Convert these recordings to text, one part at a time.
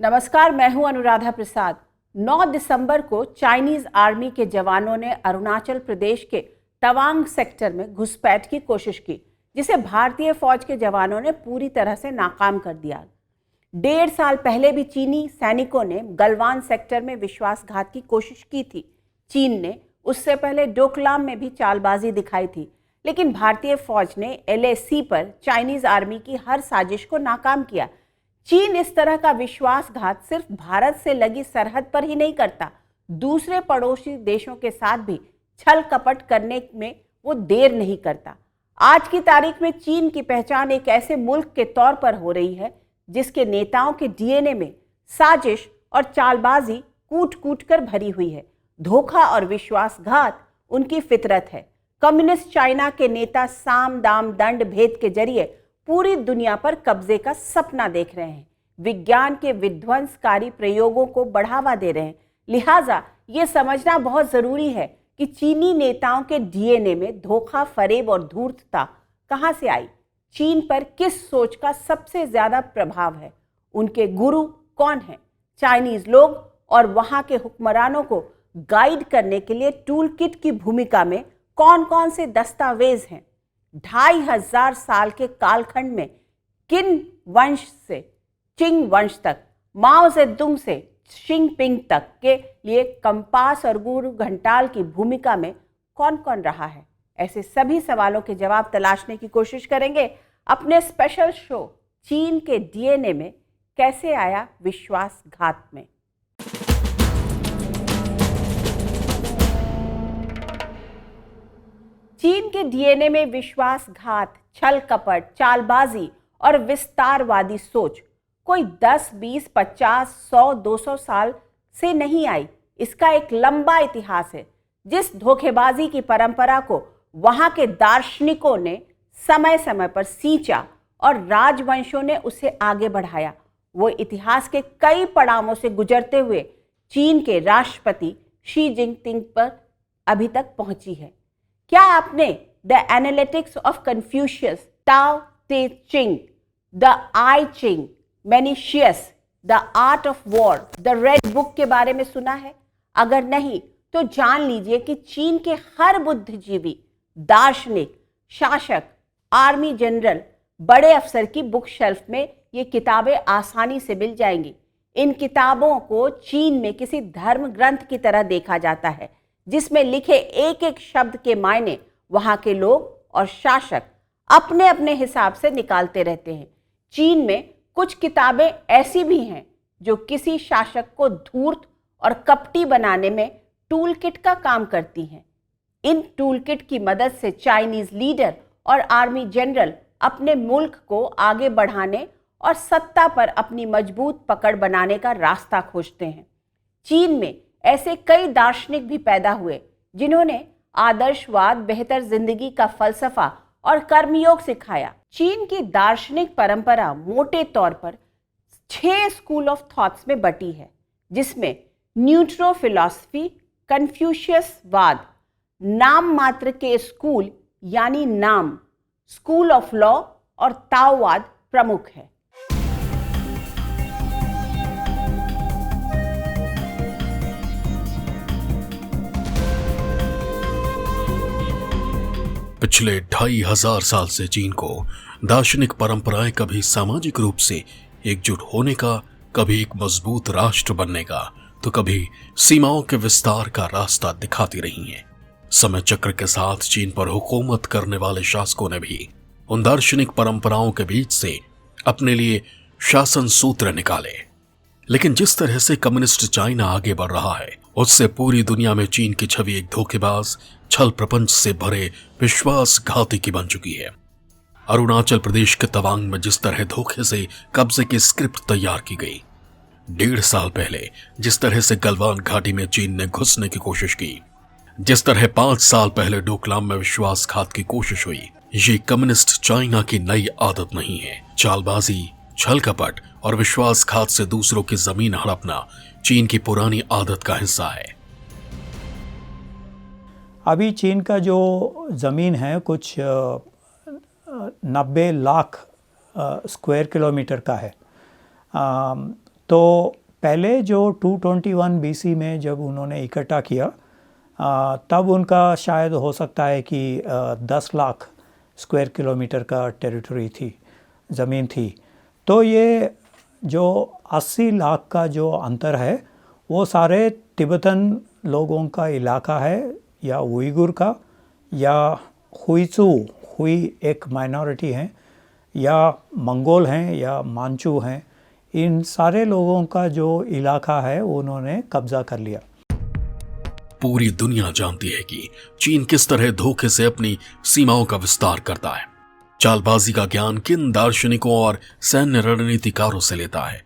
नमस्कार, मैं हूं अनुराधा प्रसाद। 9 दिसंबर को चाइनीज आर्मी के जवानों ने अरुणाचल प्रदेश के तवांग सेक्टर में घुसपैठ की कोशिश की, जिसे भारतीय फौज के जवानों ने पूरी तरह से नाकाम कर दिया। 1.5 साल पहले भी चीनी सैनिकों ने गलवान सेक्टर में विश्वासघात की कोशिश की थी। चीन ने उससे पहले डोकलाम में भी चालबाजी दिखाई थी, लेकिन भारतीय फौज ने LAC पर चाइनीज आर्मी की हर साजिश को नाकाम किया। चीन इस तरह का विश्वासघात सिर्फ भारत से लगी सरहद पर ही नहीं करता, दूसरे पड़ोसी देशों के साथ भी छल कपट करने में वो देर नहीं करता। आज की तारीख में चीन की पहचान एक ऐसे मुल्क के तौर पर हो रही है जिसके नेताओं के DNA में साजिश और चालबाजी कूट कूट कर भरी हुई है। धोखा और विश्वासघात उनकी फितरत है। कम्युनिस्ट चाइना के नेता साम दाम दंड भेद के जरिए पूरी दुनिया पर कब्जे का सपना देख रहे हैं, विज्ञान के विध्वंसकारी प्रयोगों को बढ़ावा दे रहे हैं। लिहाजा ये समझना बहुत जरूरी है कि चीनी नेताओं के DNA में धोखा, फरेब और धूर्तता कहां से आई। चीन पर किस सोच का सबसे ज्यादा प्रभाव है, उनके गुरु कौन हैं, चाइनीज लोग और वहां के हुक्मरानों को गाइड करने के लिए टूल किट की भूमिका में कौन कौन से दस्तावेज हैं। 2500 साल के कालखंड में किन वंश से चिंग वंश तक, माओ जेदुंग से शिंगपिंग तक के लिए कंपास और गुरु घंटाल की भूमिका में कौन कौन रहा है। ऐसे सभी सवालों के जवाब तलाशने की कोशिश करेंगे अपने स्पेशल शो चीन के DNA में कैसे आया विश्वासघात में। चीन के DNA में विश्वासघात, छल कपट, चालबाजी और विस्तारवादी सोच कोई 10, 20, 50, 100, 200 साल से नहीं आई। इसका एक लंबा इतिहास है। जिस धोखेबाजी की परंपरा को वहां के दार्शनिकों ने समय समय पर सींचा और राजवंशों ने उसे आगे बढ़ाया, वो इतिहास के कई पड़ावों से गुजरते हुए चीन के राष्ट्रपति शी जिनपिंग पर अभी तक पहुंची है। क्या आपने the analytics of Confucius, Tao Te Ching, the I Ching, Mencius, the art of war, the red book के बारे में सुना है? अगर नहीं तो जान लीजिए कि चीन के हर बुद्धिजीवी, दार्शनिक, शासक, आर्मी जनरल, बड़े अफसर की बुक शेल्फ में ये किताबें आसानी से मिल जाएंगी। इन किताबों को चीन में किसी धर्म ग्रंथ की तरह देखा जाता है, जिसमें लिखे एक एक शब्द के मायने वहां के लोग और शासक अपने अपने हिसाब से निकालते रहते हैं। चीन में कुछ किताबें ऐसी भी हैं जो किसी शासक को धूर्त और कपटी बनाने में टूल किट का काम करती हैं। इन टूल किट की मदद से चाइनीज लीडर और आर्मी जनरल अपने मुल्क को आगे बढ़ाने और सत्ता पर अपनी मजबूत पकड़ बनाने का रास्ता खोजते हैं। चीन में ऐसे कई दार्शनिक भी पैदा हुए जिन्होंने आदर्शवाद, बेहतर जिंदगी का फलसफा और कर्मयोग सिखाया। चीन की दार्शनिक परंपरा मोटे तौर पर 6 स्कूल ऑफ थॉट्स में बटी है, जिसमें न्यूट्रो फिलॉसफी, कन्फ्यूशियसवाद, नाम मात्र के स्कूल यानी नाम, स्कूल ऑफ लॉ और ताओवाद प्रमुख है। पिछले 2500 साल से चीन को दार्शनिक परंपराएं कभी सामाजिक रूप से एकजुट होने का, कभी एक मजबूत राष्ट्र बनने का, तो कभी सीमाओं के विस्तार का रास्ता दिखाती रही हैं। समय चक्र के साथ चीन पर हुकूमत करने वाले शासकों ने भी उन दार्शनिक परंपराओं के बीच से अपने लिए शासन सूत्र निकाले। लेकिन जिस तरह से कम्युनिस्ट चाइना आगे बढ़ रहा है, उससे पूरी दुनिया में चीन की छवि एक धोखेबाज, छल प्रपंच से भरे विश्वासघाती की बन चुकी है। अरुणाचल प्रदेश के तवांग में जिस तरह धोखे से कब्जे की स्क्रिप्ट तैयार की गई, 1.5 साल पहले जिस तरह से गलवान घाटी में चीन ने घुसने की कोशिश की, जिस तरह 5 साल पहले डोकलाम में विश्वासघात की कोशिश हुई, ये कम्युनिस्ट चाइना की नई आदत नहीं है। चालबाजी, छल कपट और विश्वासघात से दूसरों की जमीन हड़पना चीन की पुरानी आदत का हिस्सा है। अभी चीन का जो ज़मीन है कुछ 90 लाख स्क्वायर किलोमीटर का है। तो पहले जो 221 BC में जब उन्होंने इकट्ठा किया तब उनका शायद हो सकता है कि 10 लाख स्क्वायर किलोमीटर का टेरिटरी थी, ज़मीन थी। तो ये जो 80 लाख का जो अंतर है वो सारे तिब्बतन लोगों का इलाका है, या उइगुर का, या हुई एक माइनॉरिटी हैं, या मंगोल हैं, या मांचू हैं। इन सारे लोगों का जो इलाका है उन्होंने कब्जा कर लिया। पूरी दुनिया जानती है कि चीन किस तरह धोखे से अपनी सीमाओं का विस्तार करता है। चालबाजी का ज्ञान किन दार्शनिकों और सैन्य रणनीतिकारों से लेता है।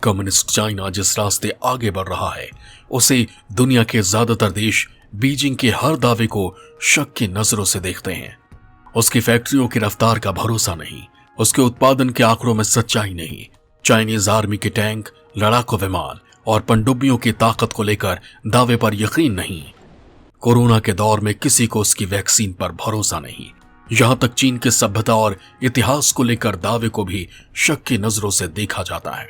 कम्युनिस्ट चाइना जिस रास्ते आगे बढ़ रहा है उसे दुनिया के ज्यादातर देश बीजिंग के हर दावे को शक की नजरों से देखते हैं। उसकी फैक्ट्रियों की रफ्तार का भरोसा नहीं, उसके उत्पादन के आंकड़ों में सच्चाई नहीं, चाइनीज आर्मी के टैंक, लड़ाकू विमान और पनडुब्बियों की ताकत को लेकर दावे पर यकीन नहीं। कोरोना के दौर में किसी को उसकी वैक्सीन पर भरोसा नहीं। यहां तक चीन के सभ्यता और इतिहास को लेकर दावे को भी शक की नजरों से देखा जाता है।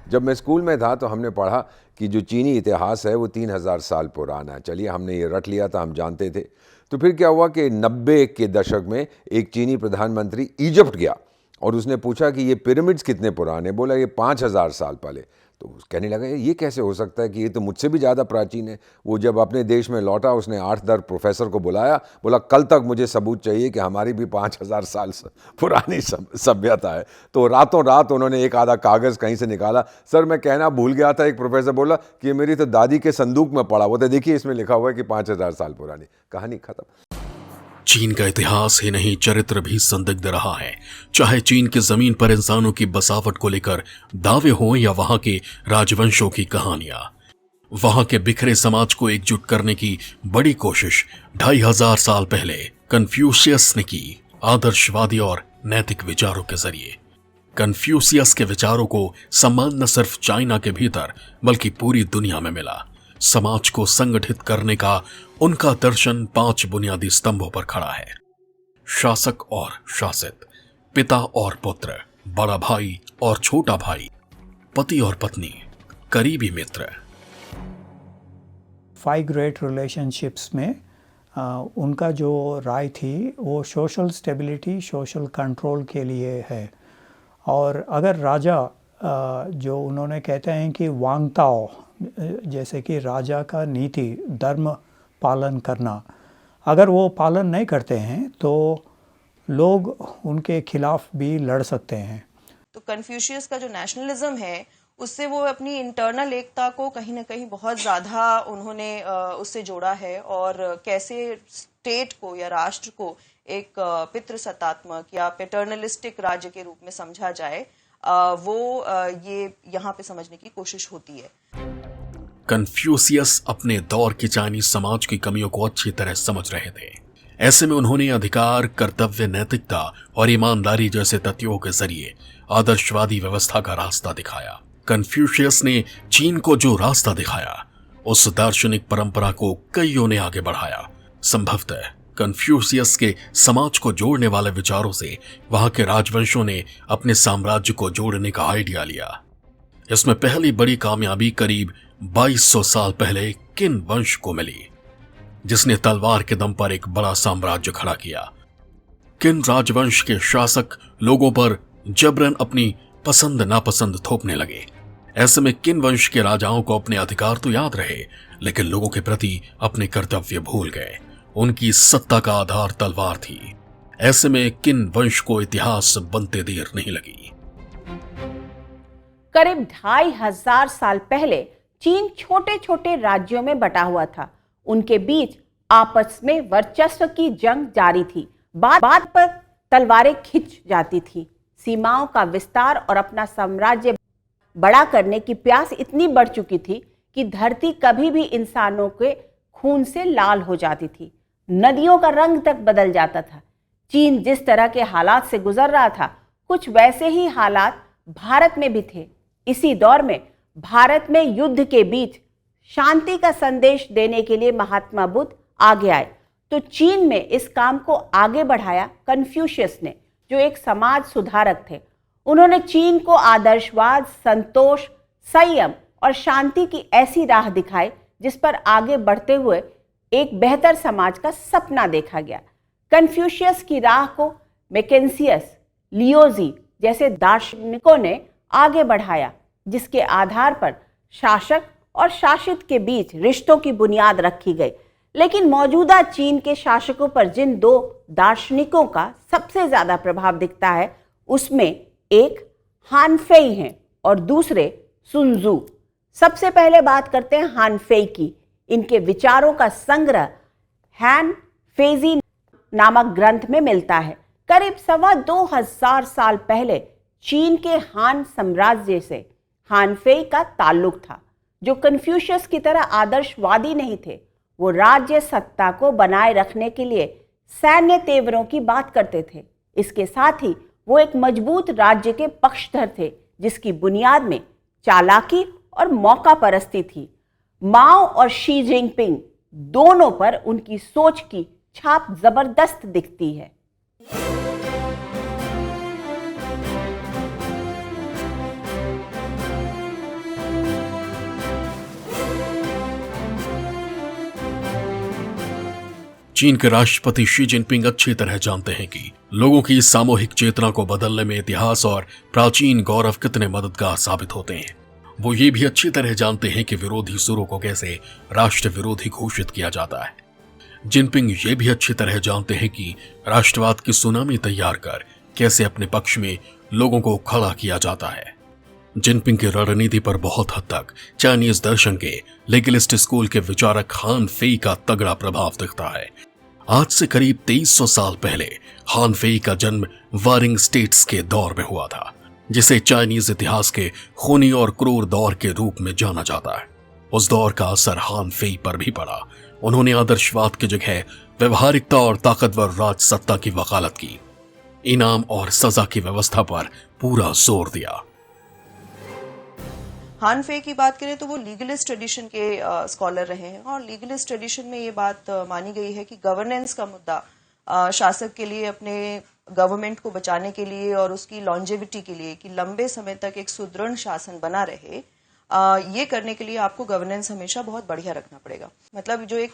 जब मैं स्कूल में था तो हमने पढ़ा कि जो चीनी इतिहास है वो 3000 साल पुराना है। चलिए, हमने ये रट लिया था, हम जानते थे। तो फिर क्या हुआ कि 90 के दशक में एक चीनी प्रधानमंत्री इजिप्ट गया और उसने पूछा कि ये पिरामिड्स कितने पुराने। बोला ये 5000 साल पहले। तो कहने लगा ये कैसे हो सकता है कि ये तो मुझसे भी ज़्यादा प्राचीन है। वो जब अपने देश में लौटा उसने 8-10 प्रोफेसर को बुलाया, बोला कल तक मुझे सबूत चाहिए कि हमारी भी 5000 साल पुरानी सभ्यता है। तो रातों रात उन्होंने एक आधा कागज़ कहीं से निकाला। सर मैं कहना भूल गया था, एक प्रोफेसर बोला कि ये मेरी तो दादी के संदूक में पड़ा हुआ था, देखिए इसमें लिखा हुआ है कि 5000 साल पुरानी। कहानी खत्म। चीन का इतिहास ही नहीं चरित्र भी संदिग्ध रहा है। चाहे चीन की जमीन पर इंसानों की बसावट को लेकर दावे हों या वहां के राजवंशों की कहानियां, वहां के बिखरे समाज को एकजुट करने की बड़ी कोशिश 2500 साल पहले कन्फ्यूशियस ने की, आदर्शवादी और नैतिक विचारों के जरिए। कन्फ्यूशियस के विचारों को सम्मान न सिर्फ चाइना के भीतर बल्कि पूरी दुनिया में मिला। समाज को संगठित करने का उनका दर्शन 5 बुनियादी स्तंभों पर खड़ा है: शासक और शासित, पिता और पुत्र, बड़ा भाई और छोटा भाई, पति और पत्नी, करीबी मित्र। 5 ग्रेट रिलेशनशिप्स में उनका जो राय थी वो सोशल स्टेबिलिटी, सोशल कंट्रोल के लिए है। और अगर राजा जो उन्होंने कहते हैं कि वांगताओ, जैसे कि राजा का नीति, धर्म पालन करना, अगर वो पालन नहीं करते हैं तो लोग उनके खिलाफ भी लड़ सकते हैं। तो कन्फ्यूशियस का जो नेशनलिज्म है उससे वो अपनी इंटरनल एकता को कहीं ना कहीं बहुत ज़्यादा उन्होंने उससे जोड़ा है, और कैसे स्टेट को या राष्ट्र को एक पितृसत्तात्मक या पैटर्नलिस्टिक राज्य के रूप में समझा जाए, वो ये यहाँ पे समझने की कोशिश होती है। कन्फ्यूशियस अपने दौर के चाइनीज समाज की कमियों को अच्छी तरह समझ रहे थे। ऐसे में उन्होंने अधिकार, कर्तव्य, नैतिकता और ईमानदारी जैसे तथ्यों के जरिए आदर्शवादी व्यवस्था का रास्ता दिखाया। कन्फ्यूशियस ने चीन को जो रास्ता दिखाया उस दार्शनिक परंपरा को कईयों ने आगे बढ़ाया। संभवतः कन्फ्यूशियस के समाज को जोड़ने वाले विचारों से वहां के राजवंशों ने अपने साम्राज्य को जोड़ने का आइडिया लिया। इसमें पहली बड़ी कामयाबी करीब 2200 साल पहले किन वंश को मिली, जिसने तलवार के दम पर एक बड़ा साम्राज्य खड़ा किया। किन राजवंश के शासक लोगों पर जबरन अपनी पसंद नापसंद थोपने लगे। ऐसे में किन वंश के राजाओं को अपने अधिकार तो याद रहे, लेकिन लोगों के प्रति अपने कर्तव्य भूल गए। उनकी सत्ता का आधार तलवार थी। ऐसे में किन वंश को इतिहास बनते देर नहीं लगी। करीब 2500 साल पहले चीन छोटे छोटे राज्यों में बटा हुआ था। उनके बीच आपस में वर्चस्व की जंग जारी थी। बात पर तलवारें खिंच जाती थी। सीमाओं का विस्तार और अपना साम्राज्य बड़ा करने की प्यास इतनी बढ़ चुकी थी कि धरती कभी भी इंसानों के खून से लाल हो जाती थी। नदियों का रंग तक बदल जाता था। चीन जिस तरह के हालात से गुजर रहा था, कुछ वैसे ही हालात भारत में भी थे। इसी दौर में भारत में युद्ध के बीच शांति का संदेश देने के लिए महात्मा बुद्ध आगे आए। तो चीन में इस काम को आगे बढ़ाया कन्फ्यूशियस ने, जो एक समाज सुधारक थे। उन्होंने चीन को आदर्शवाद, संतोष, संयम और शांति की ऐसी राह दिखाई जिस पर आगे बढ़ते हुए एक बेहतर समाज का सपना देखा गया। कन्फ्यूशियस की राह को मैकेंसियस, लियोजी जैसे दार्शनिकों ने आगे बढ़ाया, जिसके आधार पर शासक और शासित के बीच रिश्तों की बुनियाद रखी गई। लेकिन मौजूदा चीन के शासकों पर जिन दो दार्शनिकों का सबसे ज्यादा प्रभाव दिखता है, उसमें एक हान फेई हैं और दूसरे सुन त्सू। सबसे पहले बात करते हैं हान फेई की। इनके विचारों का संग्रह हान फेजी नामक ग्रंथ में मिलता है। करीब 2,2500 साल पहले चीन के हान साम्राज्य से हान फेई का ताल्लुक था, जो कन्फ्यूशियस की तरह आदर्शवादी नहीं थे। वो राज्य सत्ता को बनाए रखने के लिए सैन्य तेवरों की बात करते थे। इसके साथ ही वो एक मजबूत राज्य के पक्षधर थे, जिसकी बुनियाद में चालाकी और मौका परस्ती थी। माओ और शी जिनपिंग दोनों पर उनकी सोच की छाप जबरदस्त दिखती है। चीन के राष्ट्रपति शी जिनपिंग अच्छी तरह जानते हैं कि लोगों की सामूहिक चेतना को बदलने में इतिहास और प्राचीन गौरव कितने मददगार साबित होते हैं। वो ये भी अच्छी तरह जानते हैं कि विरोधी सुरों को कैसे राष्ट्र विरोधी घोषित किया जाता है। जिनपिंग ये भी अच्छी तरह जानते हैं कि राष्ट्रवाद की सुनामी तैयार कर कैसे अपने पक्ष में लोगों को खड़ा किया जाता है। जिनपिंग की रणनीति पर बहुत हद तक चाइनीज दर्शन के लीगलिस्ट स्कूल के विचारक हान फेई का तगड़ा प्रभाव दिखता है। आज से करीब 2300 साल पहले हान फेई का जन्म वारिंग स्टेट्स के दौर में हुआ था, जिसे चाइनीज इतिहास के खूनी और क्रूर दौर के रूप में जाना जाता है। उस दौर का असर हान फेई पर भी पड़ा। उन्होंने आदर्शवाद की जगह व्यवहारिकता और ताकतवर राज सत्ता की वकालत की। इनाम और सजा की व्यवस्था पर पूरा जोर दिया। हान फे की बात करें तो वो लीगलिस्ट ट्रेडिशन के स्कॉलर रहे हैं और लीगलिस्ट ट्रेडिशन में ये बात मानी गई है कि गवर्नेंस का मुद्दा शासक के लिए अपने गवर्नमेंट को बचाने के लिए और उसकी लॉन्जेविटी के लिए कि लंबे समय तक एक सुदृढ़ शासन बना रहे, ये करने के लिए आपको गवर्नेंस हमेशा बहुत बढ़िया रखना पड़ेगा। मतलब जो एक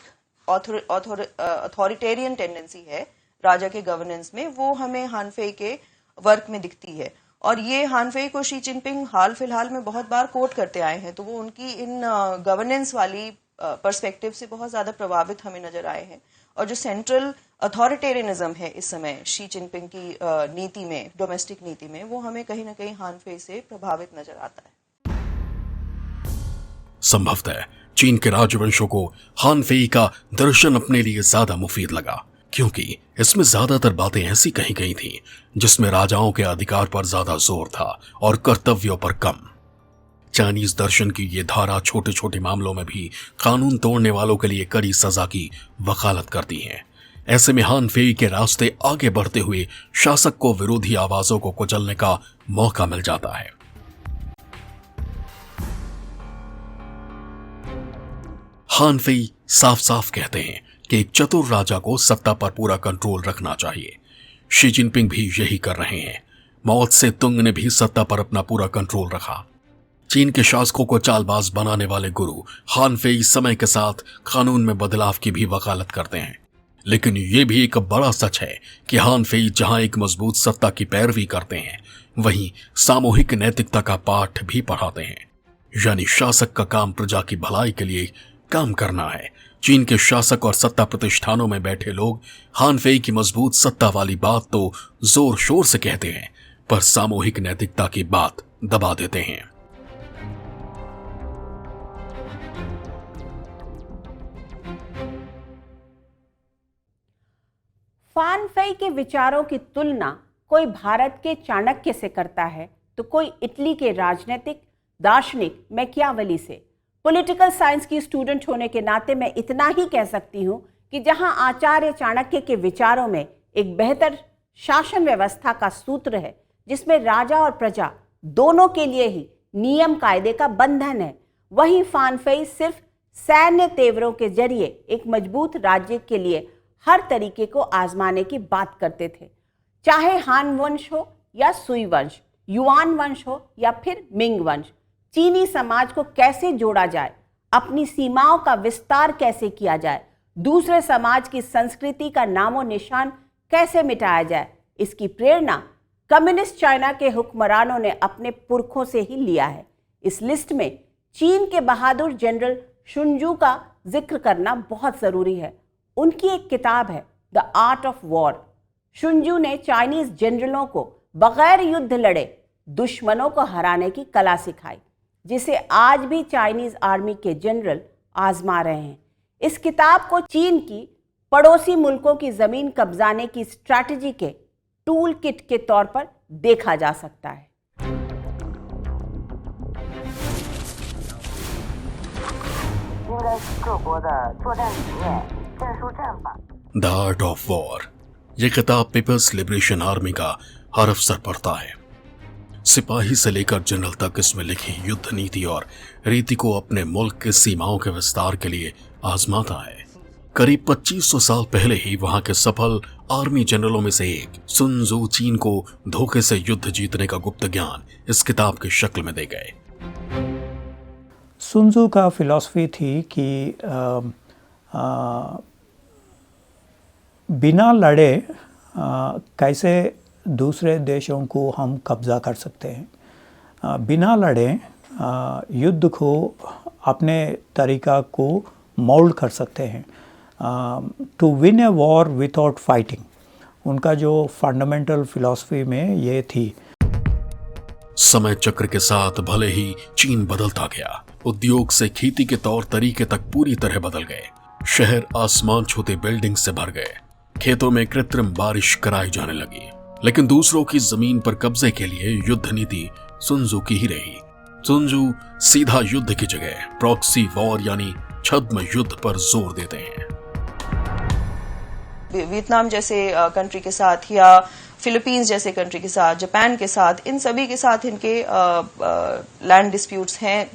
अथॉरिटेरियन टेंडेंसी है राजा के गवर्नेंस में, वो हमें हान फे के वर्क में दिखती है। और ये हान फे को शी जिनपिंग हाल फिलहाल में बहुत बार कोट करते आए हैं, तो वो उनकी इन गवर्नेंस वाली पर्सपेक्टिव से बहुत ज्यादा प्रभावित हमें नजर आए हैं। और जो सेंट्रल अथॉरिटेरियनिज्म है इस समय शी जिनपिंग की नीति में, डोमेस्टिक नीति में, वो हमें कहीं ना कहीं हान फे से प्रभावित नजर आता है। संभवतः चीन के राजवंशों को हान फेई का दर्शन अपने लिए ज्यादा मुफीद लगा, क्योंकि इसमें ज्यादातर बातें ऐसी कही गई थी जिसमें राजाओं के अधिकार पर ज्यादा जोर था और कर्तव्यों पर कम। चाइनीज दर्शन की ये धारा छोटे छोटे मामलों में भी कानून तोड़ने वालों के लिए कड़ी सजा की वकालत करती है। ऐसे में हान फेई के रास्ते आगे बढ़ते हुए शासक को विरोधी आवाजों को कुचलने का मौका मिल जाता है। हान फेई साफ साफ कहते हैं कि एक चतुर राजा को सत्ता पर पूरा कंट्रोल रखना चाहिए। शी जिनपिंग भी यही कर रहे हैं। माओ त्से तुंग ने भी सत्ता पर अपना पूरा कंट्रोल रखा। चीन के शासकों को चालबाज बनाने वाले गुरु हान फेई समय के साथ कानून में बदलाव की भी वकालत करते हैं। लेकिन यह भी एक बड़ा सच है कि हान फेई जहां एक मजबूत सत्ता की पैरवी करते हैं, वहीं सामूहिक नैतिकता का पाठ भी पढ़ाते हैं। यानी शासक का काम प्रजा की भलाई के लिए काम करना है। चीन के शासक और सत्ता प्रतिष्ठानों में बैठे लोग हान फेई की मजबूत सत्ता वाली बात तो जोर शोर से कहते हैं, पर सामूहिक नैतिकता की बात दबा देते हैं। हान फेई के विचारों की तुलना कोई भारत के चाणक्य से करता है तो कोई इटली के राजनीतिक दार्शनिक मैकियावेली से। पॉलिटिकल साइंस की स्टूडेंट होने के नाते मैं इतना ही कह सकती हूँ कि जहां आचार्य चाणक्य के विचारों में एक बेहतर शासन व्यवस्था का सूत्र है, जिसमें राजा और प्रजा दोनों के लिए ही नियम कायदे का बंधन है, वहीं हान फेई सिर्फ सैन्य तेवरों के जरिए एक मजबूत राज्य के लिए हर तरीके को आजमाने की बात करते थे। चाहे हान वंश हो या सुई वंश, युआन वंश हो या फिर मिंग वंश, चीनी समाज को कैसे जोड़ा जाए, अपनी सीमाओं का विस्तार कैसे किया जाए, दूसरे समाज की संस्कृति का नामो निशान कैसे मिटाया जाए, इसकी प्रेरणा कम्युनिस्ट चाइना के हुक्मरानों ने अपने पुरखों से ही लिया है। इस लिस्ट में चीन के बहादुर जनरल शुनजू का जिक्र करना बहुत जरूरी है। उनकी एक किताब है द आर्ट ऑफ वॉर। शुनजू ने चाइनीज जनरलों को बगैर युद्ध लड़े दुश्मनों को हराने की कला सिखाई, जिसे आज भी चाइनीज आर्मी के जनरल आजमा रहे हैं। इस किताब को चीन की पड़ोसी मुल्कों की जमीन कब्जाने की स्ट्रैटेजी के टूल किट के तौर पर देखा जा सकता है। द आर्ट ऑफ वॉर, यह किताब पीपल्स लिबरेशन आर्मी का हर अफसर पढ़ता है। सिपाही से लेकर जनरल तक इसमें लिखी युद्ध नीति और रीति को अपने मुल्क के सीमाओं के विस्तार के लिए आजमाता है। करीब 2500 साल पहले ही वहां के सफल आर्मी जनरलों में से एक सुन त्सू चीन को धोखे से युद्ध जीतने का गुप्त ज्ञान इस किताब की शक्ल में दे गए। सुन त्सू का फिलॉसफी थी कि बिना लड़े कैसे दूसरे देशों को हम कब्जा कर सकते हैं, बिना लड़े युद्ध को अपने तरीका को मोल्ड कर सकते हैं। To win a war without fighting, उनका जो फंडामेंटल फिलॉसफी में ये थी। समय चक्र के साथ भले ही चीन बदलता गया, उद्योग से खेती के तौर तरीके तक पूरी तरह बदल गए। शहर आसमान छूते बिल्डिंग से भर गए, खेतों में कृत्रिम बारिश कराई जाने लगी, लेकिन दूसरों की जमीन पर कब्जे के लिए युद्ध नीति सुन त्सू की ही रही। सुन त्सू सीधा युद्ध की जगह प्रॉक्सी वॉर यानी छद्म युद्ध पर जोर देते हैं। वियतनाम जैसे कंट्री के साथ या फिलीपींस जैसे कंट्री के साथ, जापान के साथ, इन सभी के साथ इनके लैंड डिस्प्यूट्स हैं,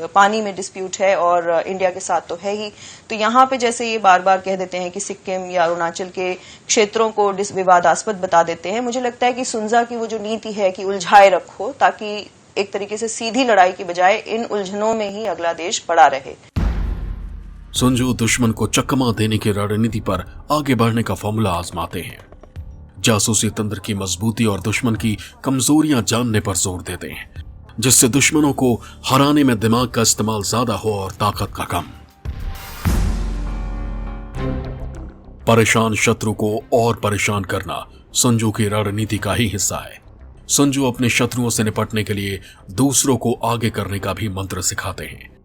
पानी में डिस्प्यूट है, और इंडिया के साथ तो है ही। तो यहाँ पे जैसे ये बार बार कह देते हैं कि सिक्किम या अरुणाचल के क्षेत्रों को विवादास्पद बता देते हैं। मुझे लगता है कि सुनजा की वो जो नीति है कि उलझाए रखो, ताकि एक तरीके से सीधी लड़ाई की बजाय इन उलझनों में ही अगला देश पड़ा रहे। सुन त्सू दुश्मन को चकमा देने की रणनीति पर आगे बढ़ने का फॉर्मूला आजमाते हैं। जासूसी तंत्र की मजबूती और दुश्मन की कमजोरियां जानने पर जोर देते हैं, जिससे दुश्मनों को हराने में दिमाग का इस्तेमाल ज्यादा हो और ताकत का कम। परेशान शत्रु को और परेशान करना सुन त्सू की रणनीति का ही हिस्सा है। सुन त्सू अपने शत्रुओं से निपटने के लिए दूसरों को आगे करने का भी मंत्र सिखाते हैं।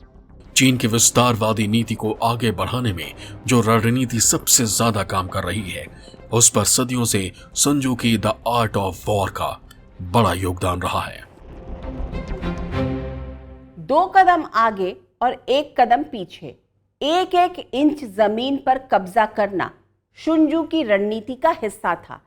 चीन की विस्तारवादी नीति को आगे बढ़ाने में जो रणनीति सबसे ज्यादा काम कर रही है, उस पर सदियों से सुन त्सू की द आर्ट ऑफ वॉर का बड़ा योगदान रहा है। 2 कदम आगे और 1 कदम पीछे, एक एक इंच जमीन पर कब्जा करना सुन त्सू की रणनीति का हिस्सा था।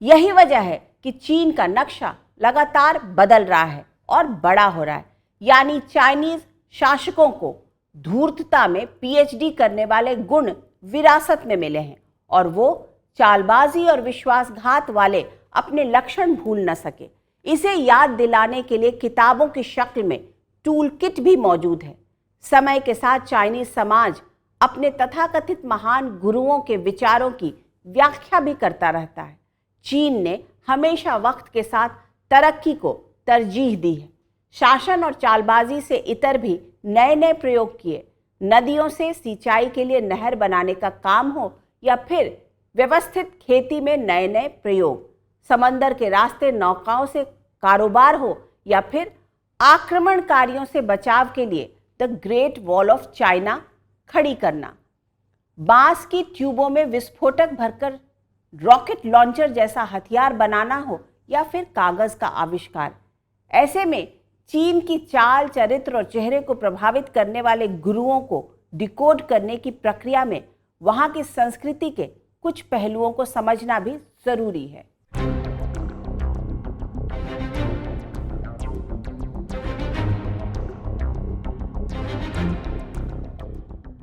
यही वजह है कि चीन का नक्शा लगातार बदल रहा है और बड़ा हो रहा है। यानी चाइनीज शासकों को धूर्तता में पीएचडी करने वाले गुण विरासत में मिले हैं, और वो चालबाजी और विश्वासघात वाले अपने लक्षण भूल न सके। इसे याद दिलाने के लिए किताबों की शक्ल में टूल किट भी मौजूद है। समय के साथ चाइनीज समाज अपने तथाकथित महान गुरुओं के विचारों की व्याख्या भी करता रहता है। चीन ने हमेशा वक्त के साथ तरक्की को तरजीह दी है। शासन और चालबाजी से इतर भी नए नए प्रयोग किए। नदियों से सिंचाई के लिए नहर बनाने का काम हो या फिर व्यवस्थित खेती में नए नए प्रयोग, समंदर के रास्ते नौकाओं से कारोबार हो या फिर आक्रमणकारियों से बचाव के लिए the great wall of China खड़ी करना, बांस की ट्यूबों में विस्फोटक भरकर रॉकेट लॉन्चर जैसा हथियार बनाना हो या फिर कागज का आविष्कार। ऐसे में चीन की चाल, चरित्र और चेहरे को प्रभावित करने वाले गुरुओं को डिकोड करने की प्रक्रिया में वहां की संस्कृति के कुछ पहलुओं को समझना भी जरूरी है।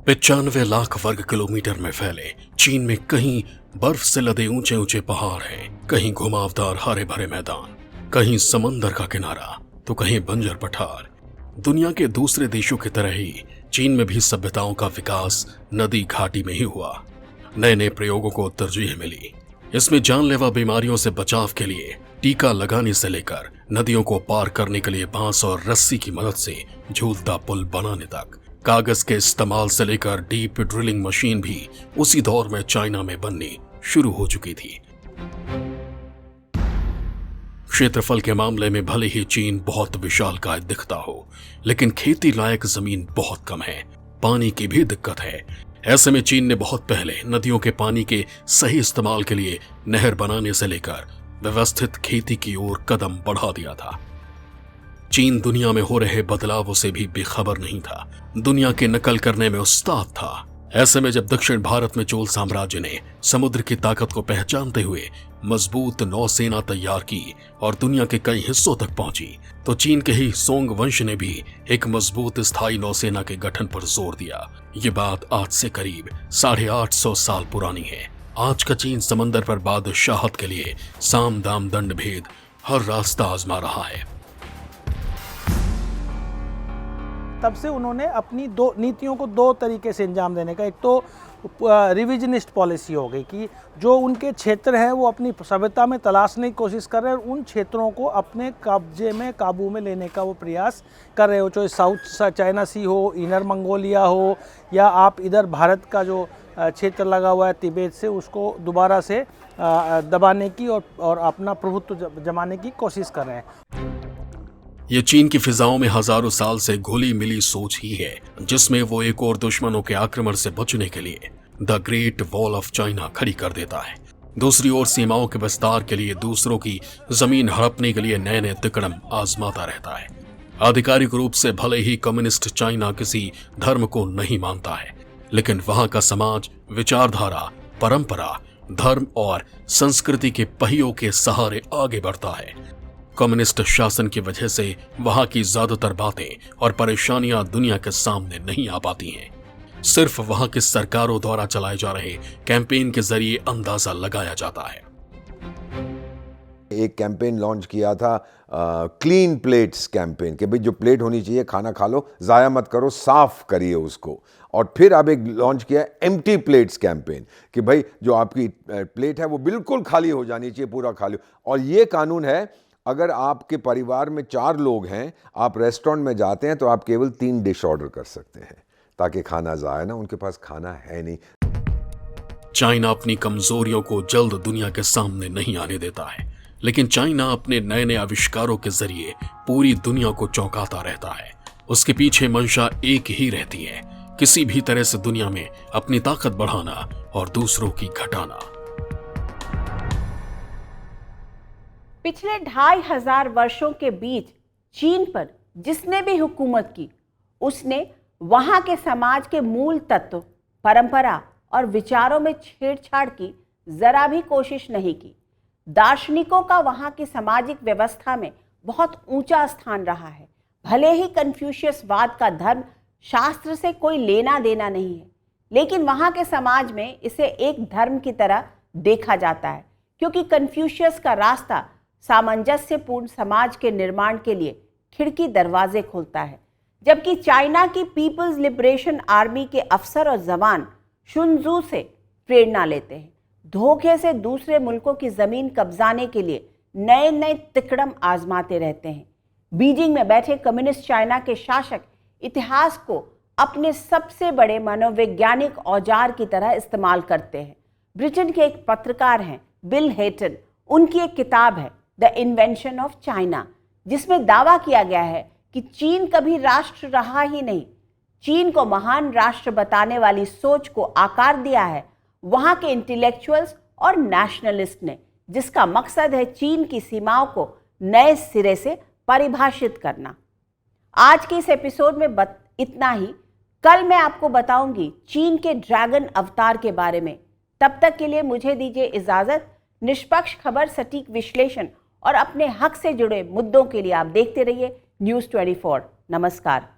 $95 लाख वर्ग किलोमीटर में फैले चीन में कहीं बर्फ से लदे ऊंचे ऊंचे पहाड़ हैं, कहीं घुमावदार हरे भरे मैदान, कहीं समंदर का किनारा तो कहीं बंजर पठार। दुनिया के दूसरे देशों की तरह ही चीन में भी सभ्यताओं का विकास नदी घाटी में ही हुआ। नए नए प्रयोगों को तरजीह मिली। इसमें जानलेवा बीमारियों से बचाव के लिए टीका लगाने से लेकर नदियों को पार करने के लिए बांस और रस्सी की मदद से झूलता पुल बनाने तक, कागज के इस्तेमाल से लेकर डीप ड्रिलिंग मशीन भी उसी दौर में चाइना में बननी शुरू हो चुकी थी। क्षेत्रफल के मामले में भले ही चीन बहुत विशालकाय दिखता हो, लेकिन खेती लायक जमीन बहुत कम है, पानी की भी दिक्कत है। ऐसे में चीन ने बहुत पहले नदियों के पानी के सही इस्तेमाल के लिए नहर बनाने से लेकर व्यवस्थित खेती की ओर कदम बढ़ा दिया था। चीन दुनिया में हो रहे बदलावों से भी बेखबर नहीं था, दुनिया की नकल करने में उस्ताद था। ऐसे में जब दक्षिण भारत में चोल साम्राज्य ने समुद्र की ताकत को पहचानते हुए मजबूत नौसेना तैयार की और दुनिया के कई हिस्सों तक पहुंची, तो चीन के ही सोंग वंश ने भी एक मजबूत स्थायी नौसेना के गठन पर जोर दिया। ये बात आज से करीब 850 साल पुरानी है। आज का चीन समंदर पर बादशाहत के लिए साम दाम दंड भेद हर रास्ता आजमा रहा है। तब से उन्होंने अपनी दो नीतियों को दो तरीके से अंजाम देने का, एक तो रिविजनिस्ट पॉलिसी हो गई कि जो उनके क्षेत्र हैं वो अपनी सभ्यता में तलाशने की कोशिश कर रहे हैं और उन क्षेत्रों को अपने कब्जे में काबू में लेने का वो प्रयास कर रहे हो, चाहे साउथ चाइना सी हो, इनर मंगोलिया हो, या आप इधर भारत का जो क्षेत्र लगा हुआ है तिब्बत से, उसको दोबारा से दबाने की और अपना प्रभुत्व जमाने की कोशिश कर रहे हैं। ये चीन की फिजाओं में हजारों साल से घुली मिली सोच ही है, जिसमें वो एक और दुश्मनों के आक्रमण से बचने के लिए the great wall of China खड़ी कर देता है। दूसरी ओर सीमाओं के विस्तार के लिए दूसरों की जमीन हड़पने के लिए नए नए तिकड़म आजमाता रहता है। आधिकारिक रूप से भले ही कम्युनिस्ट चाइना किसी धर्म को नहीं मानता है, लेकिन वहां का समाज विचारधारा, परंपरा, धर्म और संस्कृति के पहियों के सहारे आगे बढ़ता है। कम्युनिस्ट शासन की वजह से वहां की ज्यादातर बातें और परेशानियां दुनिया के सामने नहीं आ पाती हैं। सिर्फ वहां की सरकारों द्वारा चलाए जा रहे कैंपेन के जरिए अंदाजा लगाया जाता है। एक कैंपेन लॉन्च किया था, क्लीन प्लेट्स कैंपेन, कि भाई जो प्लेट होनी चाहिए खाना खा लो, जाया मत करो, साफ करिए उसको। और फिर अब एक लॉन्च किया एम्प्टी प्लेट्स कैंपेन कि भाई जो आपकी प्लेट है वो बिल्कुल खाली हो जानी चाहिए, पूरा खाली। और ये कानून है, अगर आपके परिवार में 4 लोग हैं, आप रेस्टोरेंट में जाते हैं तो आप केवल 3 डिश ऑर्डर कर सकते हैं ताकि खाना जाए ना, उनके पास खाना है नहीं। चाइना अपनी कमजोरियों को जल्द दुनिया के सामने नहीं आने देता है, लेकिन चाइना अपने नए नए आविष्कारों के जरिए पूरी दुनिया को चौंकाता रहता है। उसके पीछे मंशा एक ही रहती है, किसी भी तरह से दुनिया में अपनी ताकत बढ़ाना और दूसरों की घटाना। पिछले 2500 वर्षों के बीच चीन पर जिसने भी हुकूमत की, उसने वहां के समाज के मूल तत्व, परंपरा और विचारों में छेड़छाड़ की जरा भी कोशिश नहीं की। दार्शनिकों का वहां की सामाजिक व्यवस्था में बहुत ऊंचा स्थान रहा है। भले ही कन्फ्यूशियसवाद का धर्म शास्त्र से कोई लेना देना नहीं है, लेकिन वहां के समाज में इसे एक धर्म की तरह देखा जाता है, क्योंकि कन्फ्यूशियस का रास्ता सामंजस्यपूर्ण समाज के निर्माण के लिए खिड़की दरवाजे खोलता है। जबकि चाइना की पीपल्स लिबरेशन आर्मी के अफसर और जवान शुनजू से प्रेरणा लेते हैं, धोखे से दूसरे मुल्कों की जमीन कब्जाने के लिए नए नए तिकड़म आजमाते रहते हैं। बीजिंग में बैठे कम्युनिस्ट चाइना के शासक इतिहास को अपने सबसे बड़े मनोवैज्ञानिक औजार की तरह इस्तेमाल करते हैं। ब्रिटेन के एक पत्रकार हैं बिल हेटन, उनकी एक किताब है द इन्वेंशन ऑफ चाइना, जिसमें दावा किया गया है कि चीन कभी राष्ट्र रहा ही नहीं। चीन को महान राष्ट्र बताने वाली सोच को आकार दिया है वहां के इंटेलेक्चुअल्स और नेशनलिस्ट ने, जिसका मकसद है चीन की सीमाओं को नए सिरे से परिभाषित करना। आज के इस एपिसोड में इतना ही। कल मैं आपको बताऊंगी चीन के ड्रैगन अवतार के बारे में। तब तक के लिए मुझे दीजिए इजाजत। निष्पक्ष खबर, सटीक विश्लेषण और अपने हक से जुड़े मुद्दों के लिए आप देखते रहिए न्यूज़ 24। नमस्कार।